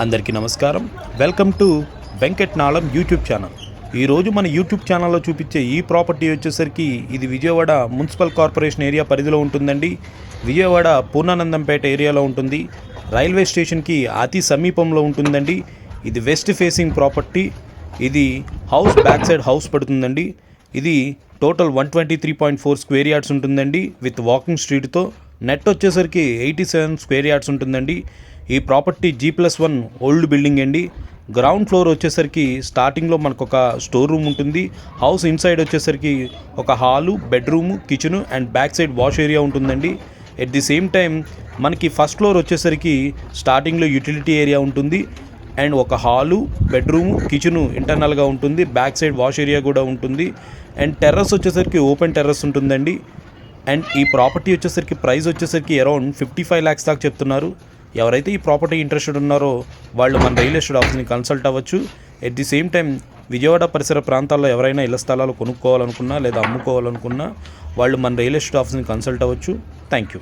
అందరికీ నమస్కారం. Welcome to Venkat Nalam YouTube channel. ఈరోజు మన యూట్యూబ్ ఛానల్లో చూపించే ఈ ప్రాపర్టీ వచ్చేసరికి ఇది విజయవాడ మున్సిపల్ కార్పొరేషన్ ఏరియా పరిధిలో ఉంటుందండి. విజయవాడ పూర్ణానందంపేట ఏరియాలో ఉంటుంది. రైల్వే స్టేషన్కి అతి సమీపంలో ఉంటుందండి. ఇది వెస్ట్ ఫేసింగ్ ప్రాపర్టీ. ఇది హౌస్ బ్యాక్ సైడ్ హౌస్ పడుతుందండి. ఇది టోటల్ 123.4 స్క్వేర్ యార్డ్స్ ఉంటుందండి విత్ వాకింగ్ స్ట్రీట్తో. నెట్ వచ్చేసరికి 87 స్క్వేర్ యార్డ్స్ ఉంటుందండి. ఈ ప్రాపర్టీ G+1 ఓల్డ్ బిల్డింగ్ అండి. గ్రౌండ్ ఫ్లోర్ వచ్చేసరికి స్టార్టింగ్లో మనకు ఒక స్టోర్ రూమ్ ఉంటుంది. హౌస్ ఇన్సైడ్ వచ్చేసరికి ఒక hall, bedroom, kitchen and back side wash area ఉంటుందండి. ఎట్ ది సేమ్ టైం మనకి ఫస్ట్ ఫ్లోర్ వచ్చేసరికి స్టార్టింగ్లో యూటిలిటీ ఏరియా ఉంటుంది అండ్ ఒక హాలు, బెడ్రూము, కిచెను ఇంటర్నల్గా ఉంటుంది. బ్యాక్ సైడ్ వాష్ ఏరియా కూడా ఉంటుంది అండ్ టెర్రస్ వచ్చేసరికి ఓపెన్ టెర్రస్ ఉంటుందండి. అండ్ ఈ ప్రాపర్టీ వచ్చేసరికి ప్రైస్ వచ్చేసరికి అరౌండ్ 55 lakhs దాకా చెప్తున్నారు. ఎవరైతే ఈ ప్రాపర్టీ ఇంట్రెస్టెడ్ ఉన్నారో వాళ్ళు మన రియల్ ఎస్టేట్ ఆఫీస్ని కన్సల్ట్ అవ్వచ్చు. At the same time Vijayawada పరిసర ప్రాంతాల్లో ఎవరైనా ఇళ్ల స్థలాలు కొనుక్కోవాలనుకున్నా లేదా అమ్ముకోవాలనుకున్నా వాళ్ళు మన రియల్ ఎస్టేట్ ఆఫీస్ని కన్సల్ట్ అవ్వచ్చు. Thank you.